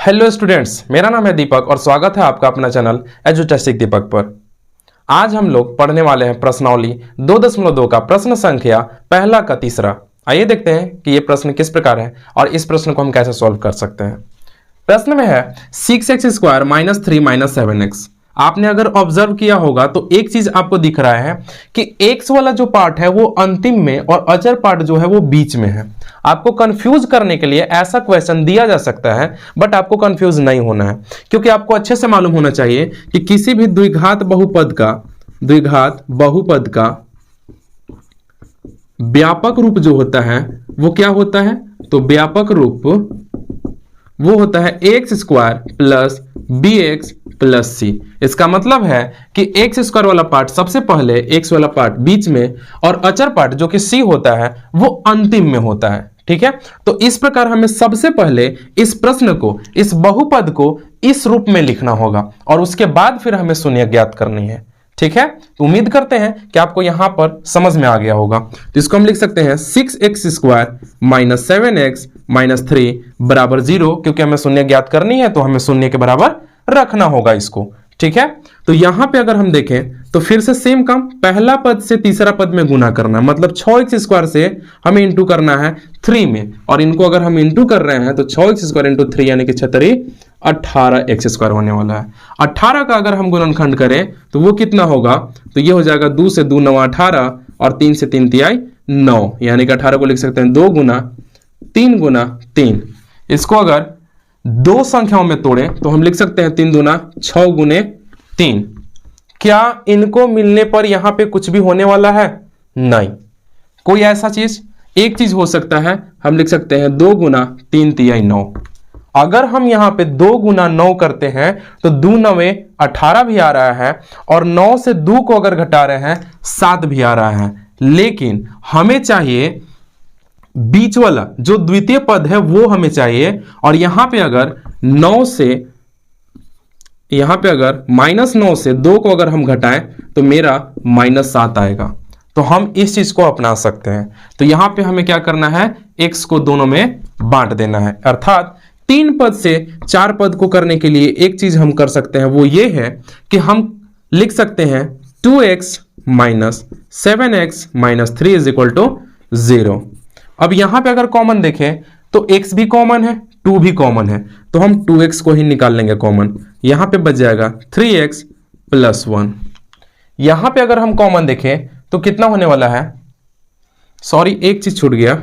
Hello students, मेरा नाम है दीपक और स्वागत है आपका अपना चैनल एजुटेस्टिक दीपक पर। आज हम लोग पढ़ने वाले हैं प्रश्नावली 2.2 का प्रश्न संख्या पहला का तीसरा। आइए देखते हैं कि यह प्रश्न किस प्रकार है और इस प्रश्न को हम कैसे सॉल्व कर सकते हैं। प्रश्न में है 6x² - 3 - 7x। आपने अगर ऑब्जर्व किया होगा तो एक चीज आपको दिख रहा है कि x वाला जो पार्ट है वो अंतिम में और अचर पार्ट जो है वो बीच में है। आपको कंफ्यूज करने के लिए ऐसा क्वेश्चन दिया जा सकता है, बट आपको कंफ्यूज नहीं होना है, क्योंकि आपको अच्छे से मालूम होना चाहिए कि किसी भी द्विघात बहुपद का व्यापक रूप जो होता है वो क्या होता है, तो व्यापक रूप वो होता है x² + bx + c। इसका मतलब है कि x² वाला पार्ट सबसे पहले, x वाला पार्ट बीच में और अचर पार्ट जो कि c होता है वो अंतिम में होता है। ठीक है, तो इस प्रकार हमें सबसे पहले इस प्रश्न को, इस बहुपद को इस रूप में लिखना होगा और उसके बाद फिर हमें शून्य ज्ञात करनी है। ठीक है, तो उम्मीद करते हैं कि आपको यहां पर समझ में आ गया होगा। तो इसको हम लिख सकते हैं 6x² - 7x - 3 = 0, क्योंकि हमें शून्य ज्ञात करनी है तो हमें शून्य के बराबर रखना होगा इसको। ठीक है, तो यहां पे अगर हम देखें तो फिर से सेम काम, पहला पद से तीसरा पद में गुना करना है, मतलब 6x² से हमें इंटू करना है 3 में, और इनको अगर हम इंटू कर रहे हैं तो 6x² × 3 यानी कि 18x² होने वाला है। 18 का अगर हम गुणनखंड करें तो वो कितना होगा, तो ये हो जाएगा 2 से 2 9 18 और 3 से 3 तिहाई 9, यानी कि 18 को लिख सकते हैं 2 गुना 3 गुना 3। इसको अगर दो संख्याओं में तोड़ें तो हम लिख सकते हैं 3 दूना 6 गुने 3। क्या इनको मिलने पर यहां पे कुछ भी होने वाला है? नहीं, कोई ऐसा चीज, एक चीज हो सकता है, हम लिख सकते हैं 2 गुना 3 तिहाई 9। अगर हम यहां पे 2 गुना 9 करते हैं तो 2 9 18 भी आ रहा है और 9 से 2 को अगर घटा रहे हैं 7 भी आ रहा है, लेकिन हमें चाहिए बीच वाला जो द्वितीय पद है वो हमें चाहिए। और यहां पे अगर -9 से 2 को अगर हम घटाएं तो मेरा -7 आएगा। तो हम इस चीज को अपना सकते हैं। तो यहां पे हमें क्या करना है, x को दोनों में बांट देना है, अर्थात 3 पद से 4 पद को करने के लिए एक चीज हम कर सकते हैं, वो ये है कि हम लिख सकते हैं 2x - 7x - 3 = 0। अब यहां पे अगर कॉमन देखें तो x भी कॉमन है, 2 भी कॉमन है, तो हम 2x को ही निकाल लेंगे कॉमन। यहां पे बच जाएगा 3x + 1। यहां पे अगर हम कॉमन देखें तो कितना होने वाला है, सॉरी एक चीज छूट गया,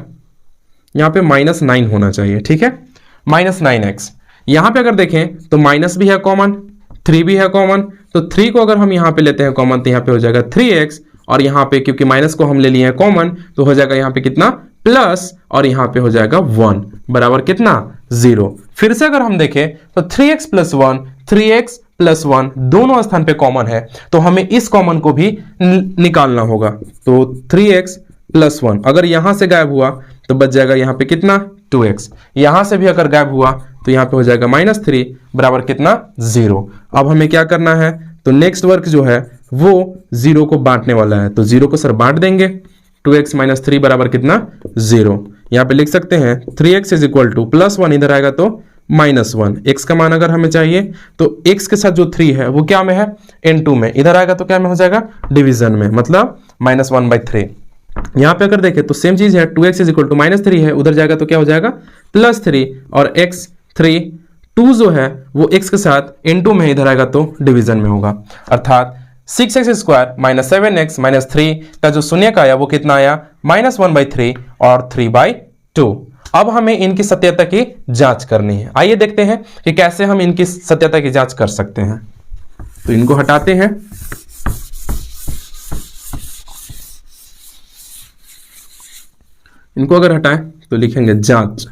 यहां पे -9 होना चाहिए। ठीक है, -9x। यहां पे अगर देखें तो माइनस भी है कॉमन, 3 भी है कॉमन, तो 3 को अगर हम यहां पे लेते हैं कॉमन तो यहां पे हो जाएगा 3x, और यहां पे क्योंकि माइनस को हम ले लिए हैं कॉमन तो हो जाएगा यहां पे कितना, प्लस, और यहां पे हो जाएगा 1 बराबर कितना, 0। फिर से अगर हम देखें तो 3x + 1, 3x + 1 दोनों स्थान पे कॉमन है, तो हमें इस कॉमन को भी निकालना होगा। तो 3x + 1 अगर यहां से गायब हुआ तो बच जाएगा यहां पे कितना, 2x। यहां से भी अगर गायब हुआ तो यहां पे हो जाएगा -3 बराबर कितना, 0। अब हमें क्या करना है, तो नेक्स्ट वर्क जो है वो 0 को बांटने वाला है, तो 0 को सर बांट देंगे। 2x - 3 बराबर कितना, 0। यहां पे लिख सकते हैं 3x = +1, इधर आएगा तो -1। x का मान अगर हमें चाहिए तो x के साथ जो 3 है वो क्या में है, n2 में, इधर आएगा तो क्या में हो जाएगा, डिवीजन में, मतलब -1/3। यहां पे अगर देखें तो सेम चीज है, 2x = -3 है, उधर जाएगा तो क्या हो जाएगा, +3, और x3 2 जो है वो x के साथ n2 में, इधर आएगा तो डिवीजन में होगा, अर्थात 6x² - 7x - 3 का जो शून्य का आया वो कितना आया, -1/3 और 3/2। अब हमें इनकी सत्यता की जांच करनी है। आइए देखते हैं कि कैसे हम इनकी सत्यता की जांच कर सकते हैं। तो इनको हटाते हैं, इनको अगर हटाएं तो लिखेंगे जांच।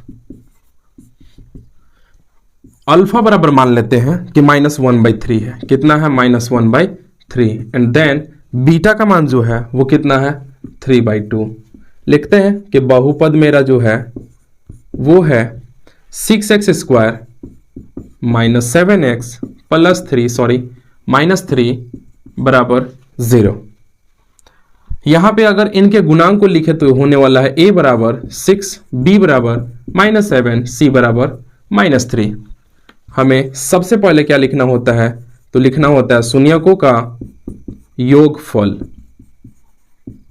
अल्फा बराबर मान लेते हैं कि -1/3 है, कितना है, -1/3, एंड देन बीटा का मान जो है वो कितना है, 3/2। लिखते हैं कि बहुपद मेरा जो है वो है 6x² - 7x + 3 बराबर 0। यहां पे अगर इनके गुणांक को लिखे तो होने वाला है a बराबर 6, b बराबर -7, c बराबर -3। हमें सबसे पहले क्या लिखना होता है, तो लिखना होता है शून्यकों का योगफल।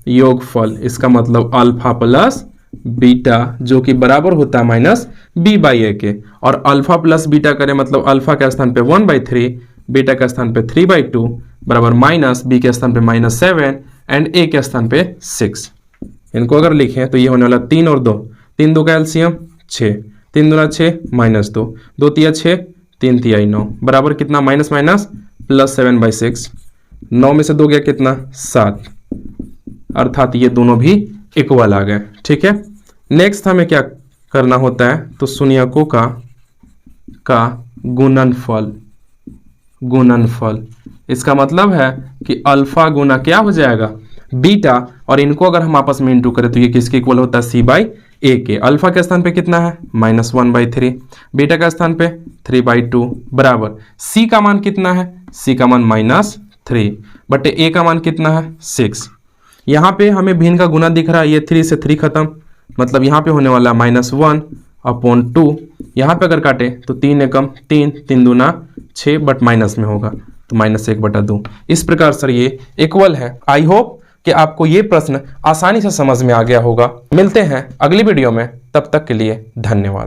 योगफल इसका मतलब अल्फा प्लस बीटा जो कि बराबर होता है माइनस बी बाई ए के। और अल्फा प्लस बीटा करें मतलब अल्फा के स्थान पे 1/3, बीटा के स्थान पे 3/2 बराबर माइनस बी के स्थान पे -7 एंड ए के स्थान पे 6। इनको अगर लिखें तो ये होने वाला 3 और 2, 3 2 का एलसीएम 6, 3 दूना 6 -2, 2 तिया 6, 3 तिया 9 बराबर कितना माइनस माइनस +7/6। 9 में से 2 गया कितना 7, अर्थात ये दोनों भी इक्वल आ गए। ठीक है, नेक्स्ट हमें क्या करना होता है, तो शून्यकों का गुणनफल। गुणनफल इसका मतलब है कि अल्फा गुना क्या हो जाएगा बीटा, और इनको अगर हम आपस में इंटू करें तो ये किसके इक्वल होता है c/a के। अल्फा के स्थान पे कितना है -1/3, बीटा का स्थान पे 3/2 बराबर c का मान कितना है, c का मान -3 बटे a का मान कितना है 6। यहाँ पे हमें भिन्न का गुना दिख रहा है, ये 3 से 3 खत्म, मतलब यहाँ पे होने वाला -1/2। यहाँ पे अगर काटे तो 3 एकम 3, 3 दूना 6 बट माइनस में होगा तो -1/2। इस प्रकार सर ये इक्वल है। आई होप कि आपको ये प्रश्न आसानी से समझ में आ गया होगा। मिलते हैं अगली वीडियो में, तब तक के लिए धन्यवाद।